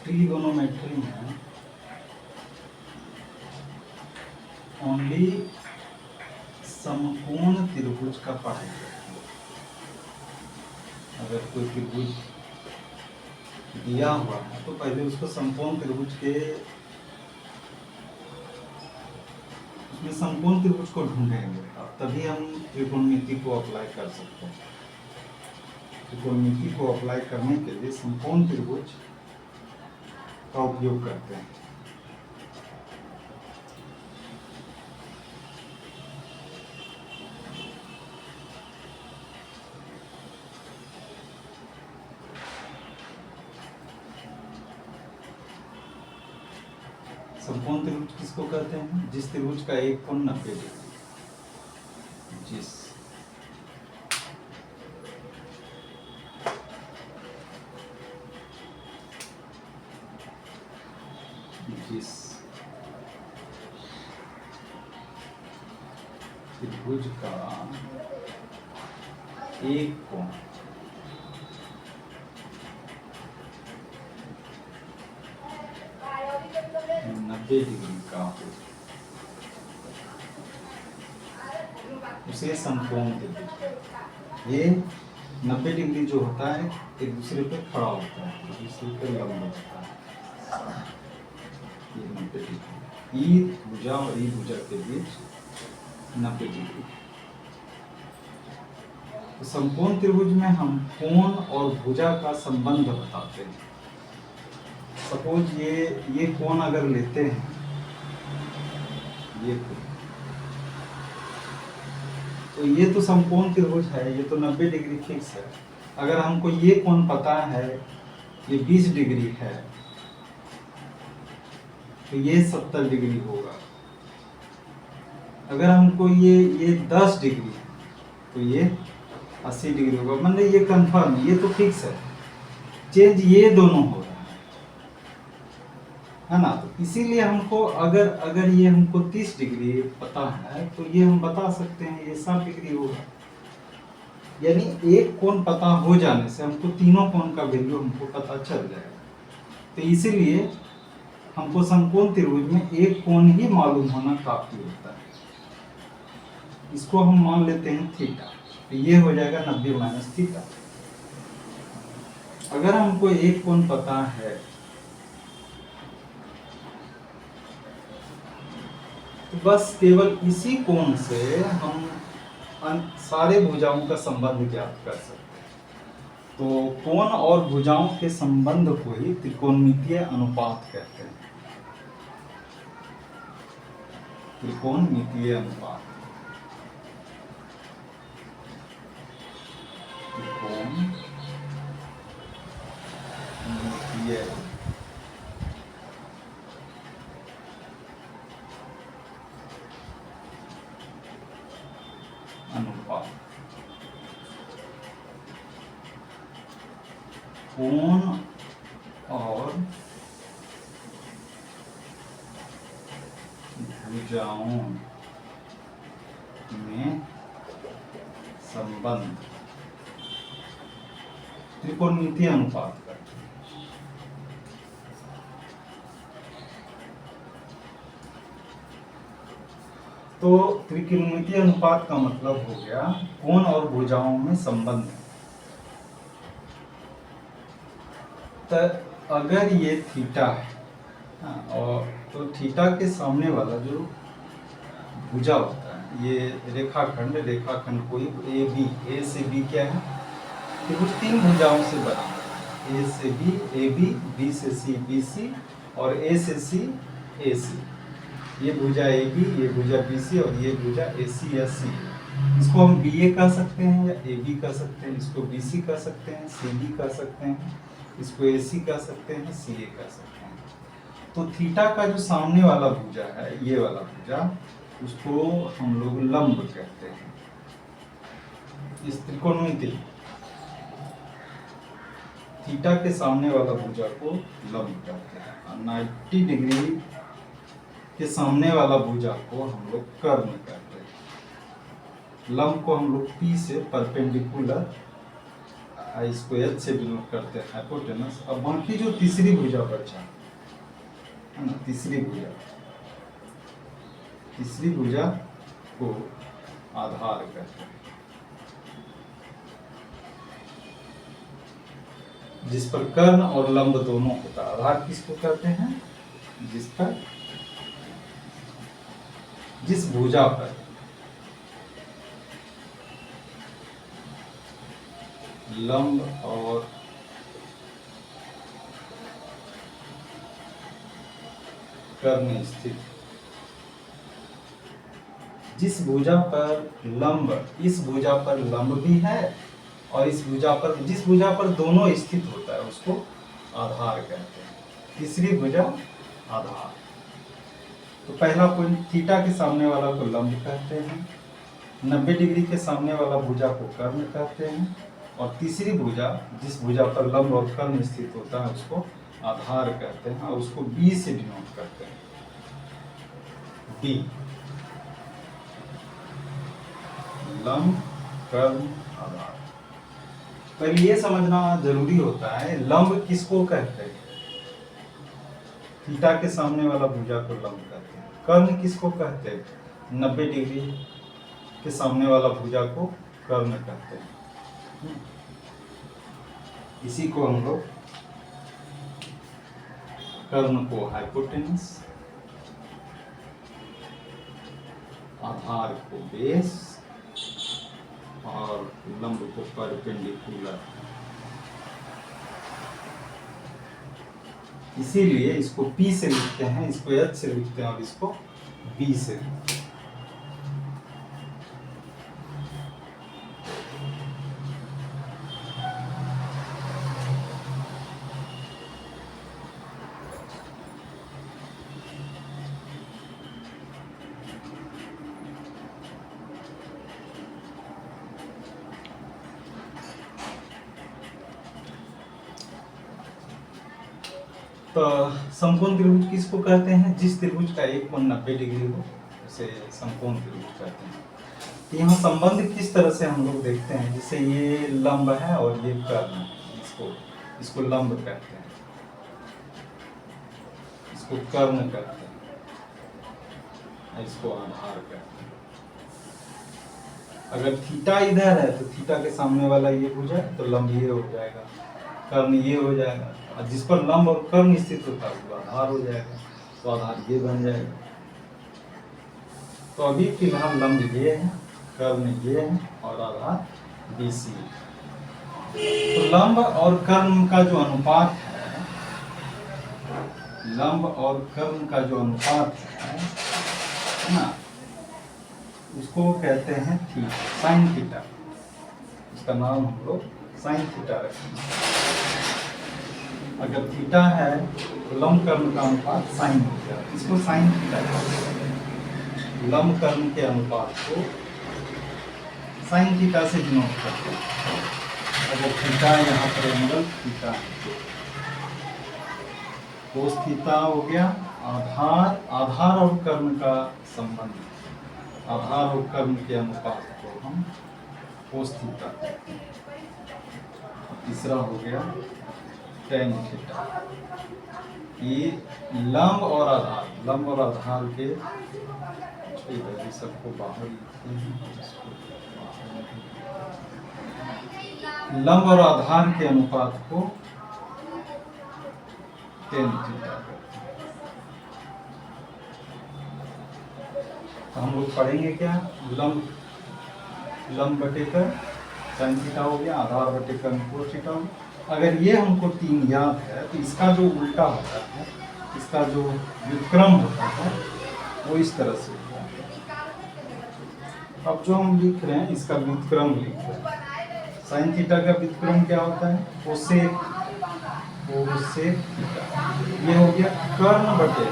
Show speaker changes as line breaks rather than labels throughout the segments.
Trigonometry में only समकोण त्रिभुज का पढ़ाई करते हैं। अगर कोई त्रिभुज दिया हुआ है तो पहले उसको समकोण त्रिभुज के उसमें समकोण त्रिभुज को ढूंढेंगे और तभी हम त्रिकोणमिति को अप्लाई कर सकते हैं। त्रिकोणमिति को अप्लाई करने के लिए समकोण त्रिभुज का उपयोग करते हैं। समकोण त्रिभुज किसको कहते हैं? जिस त्रिभुज का एक कोण 90 डिग्री, जिस त्रिभुज का एक कोण 90 डिग्री का हो उसे समकोण त्रिभुज। ये 90 डिग्री जो होता है एक दूसरे पे खड़ा होता है, एक दूसरे पे लंब होता है। ये 90 डिग्री ई भुजा और ई भुजा के बीच 90 डिग्री। तो समकोण त्रिभुज में हम कोण और भुजा का संबंध बताते हैं। सपोज ये कोण अगर लेते हैं, ये कोण, तो ये तो समकोण त्रिभुज है, ये तो 90 डिग्री फिक्स है। अगर हमको ये कोण पता है ये 20 डिग्री है तो ये 70 डिग्री होगा। अगर हमको ये 10 डिग्री है तो ये 80 डिग्री होगा। मतलब ये कंफर्म, ये तो फिक्स है। चेंज ये दोनों हो रहा है ना। तो इसीलिए हमको अगर ये हमको 30 डिग्री पता है तो ये हम बता सकते हैं ये 60 डिग्री होगा। यानी एक कोण पता हो जाने से हमको तीनों कोण का वैल्यू हमको पता चल जाएगा। तो इसीलिए हमको समकोण त्रिभुज में एक कोण ही मालूम होना काफी होता है। इसको हम मान लेते हैं थीटा, तो ये हो जाएगा 90 माइनस थीटा। अगर हमको एक कोण पता है तो बस केवल इसी कोण से हम सारे भुजाओं का संबंध ज्ञात कर सकते हैं। तो कोण और भुजाओं के संबंध को ही त्रिकोणमितीय अनुपात कहते हैं। त्रिकोणमितीय अनुपात, त्रिकोणमितीय अनुपात। कोण और भुजाओं में संबंध त्रिकोणमितीय अनुपात का। तो त्रिकोणमितीय अनुपात का मतलब हो गया कोण और भुजाओं में संबंध। तो अगर ये थीटा है और तो थीटा के सामने वाला जो भुजा होता है, ये रेखाखंड कोई ए से बी क्या है? त्रिभुज तीन भुजाओं से बना है। ए से बी ए बी से सी बी सी और ए से सी ए सी। ये भुजा ए बी, ये भुजा बी सी और ये भुजा ए सी या सी। इसको हम बी ए कह सकते हैं या ए बी कह सकते हैं, इसको बी सी कह सकते हैं, सी बी कह सकते हैं, इसको ए सी कह सकते हैं, सी ए कह सकते हैं। तो थीटा का जो सामने वाला भुजा है, ये वाला भुजा, उसको हम लोग लंब कहते हैं। इस त्रिकोणमिति थीटा के सामने वाला भुजा को लंब कहते हैं। 90 डिग्री के सामने वाला भुजा को हम लोग कर्ण कहते हैं। लंब को हम लोग पी से परपेंडिकुलर इसको एच से डिनोट करते हैं हाइपोटेनस। अब बाकी जो तीसरी भुजा बचा है ना, तीसरी भुजा को आधार कहते हैं, जिस पर कर्ण और लंब दोनों होता है। आधार किसको कहते हैं? जिस भुजा पर लंब और कर्ण स्थित, जिस भुजा पर लंब, इस भुजा पर लंब भी है और इस भुजा पर, जिस भुजा पर दोनों स्थित होता है उसको आधार कहते हैं। तीसरी भुजा आधार। तो पहला पॉइंट, थीटा के सामने वाला को लंब कहते हैं, 90 डिग्री के सामने वाला भुजा को कर्ण कहते हैं, और तीसरी भुजा, जिस भुजा पर लंब और कर्ण स्थित होता है उसको आधार कहते हैं, और उसको बी से डिनोट करते हैं। बी, लंब, कर्ण, आधार। पहले ये समझना जरूरी होता है लंब किसको कहते हैं। थीटा के सामने वाला भुजा को लंब कहते हैं। कर्ण किसको कहते हैं? 90 डिग्री के सामने वाला भुजा को कर्ण कहते हैं। इसी को हम लोग, कर्ण को हाइपोटेनस, आधार को बेस और लंब को परपेंडिकुलर, इसीलिए इसको P से लिखते हैं, इसको H से लिखते हैं और इसको B से लिखते हैं। तो समकोण त्रिभुज किसको कहते हैं? जिस त्रिभुज का एक कोण 90 डिग्री हो उसे समकोण त्रिभुज कहते हैं। तो यहाँ संबंध किस तरह से हम लोग देखते हैं, जैसे ये लंब है और ये कर्ण, इसको लंब कहते हैं, इसको कर्ण कहते हैं, इसको आधार कहते हैं। अगर थीटा इधर है तो थीटा के सामने वाला ये भुजा तो लंब ये हो जाएगा, कर्ण ये हो जाएगा, और जिस पर लंब और कर्ण स्थित होता है वो आधार हो जाएगा, तो आधार ये बन जाएगा। तो अभी फिलहाल लंब ये है, कर्ण ये है और आधार BC। तो लंब और कर्ण का जो अनुपात है, लंब और कर्ण का जो अनुपात है ना, उसको कहते हैं थीटा, साइन थीटा। उसका नाम हम लोग साइन थीटा रखेंगे। अगर थीटा है तो लंब कर्ण का अनुपात साइन हो गया, इसको साइन थीटा कहते हैं। लंब कर्ण के अनुपात को साइन थीटा से डिनोट करते हैं। अगर थीटा यहाँ पर एंगल थीटा है, कोस थीटा हो गया। आधार और कर्ण का संबंध, आधार और कर्ण के अनुपात को हम कोस थीटा कहते हैं। तीसरा हो गया टेन थीटा। ये लंब और आधार, लंब और आधार के, इधर सबको बाहर लिखते हैं, लंब और आधार के अनुपात को टेन थीटा कहते हैं। तो हम लोग पढ़ेंगे क्या? लंब बटे कर साइन थीटा हो गया, आधार बटे कर कोस थीटा हो गया। अगर ये हमको 3 याद है तो इसका जो उल्टा होता है, इसका जो व्युत्क्रम होता है वो इस तरह से होता है। अब जो हम लिख रहे हैं इसका व्युत्क्रम लिख रहे हैं। साइन थीटा का व्युत्क्रम क्या होता है? Cosec theta. ये हो गया कर्ण बटे,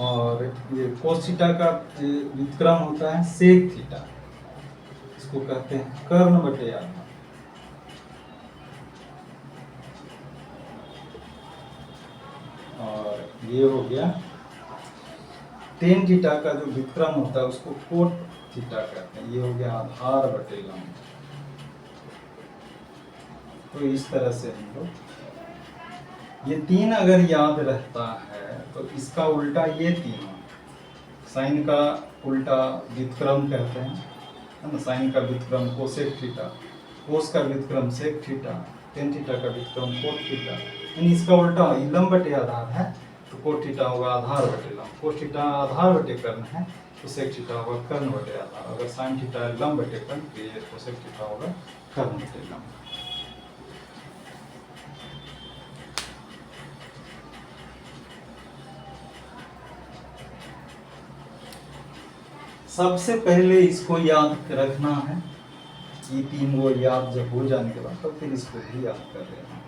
और ये कोस थीटा का व्युत्क्रम होता है सेक थीटा, इसको कहते हैं कर्ण बटे आधार। और ये हो गया टेन थीटा का जो व्युत्क्रम होता है उसको कोट थीटा कहते हैं। ये हो गया आधार बटे लंब। तो इस तरह से हम लोग ये 3 अगर याद रहता है तो इसका उल्टा ये 3 साइन का उल्टा व्युत्क्रम कहते हैं, है ना। साइन का व्युत्क्रम कोसेक थीटा, कोस का व्युत्क्रम सेक थीटा, टेन थीटा का व्युत्क्रम कोट थीटा। यानी इसका उल्टा लंब बटे आधार है तो कोट थीटा होगा आधार बटे लंब। कोस थीटा आधार बटे कर्ण है तो सेक थीटा होगा कर्ण बटे आधार। अगर साइन थीटा लंब बटे कर्ण तो ये कोसेक थीटा होगा कर्ण बटे लंब। सबसे पहले इसको याद रखना है। ये 3 वो याद जब हो जाने के बाद तो फिर इसको भी याद कर लेना।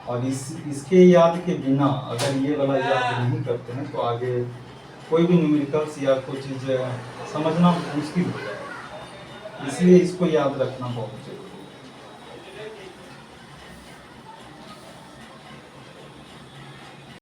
और इसके याद के बिना अगर ये वाला याद नहीं करते हैं तो आगे कोई भी न्यूमेरिकल्स या कोई चीज़ समझना मुश्किल हो जाएगा। इसलिए इसको याद रखना बहुत जरूरी है।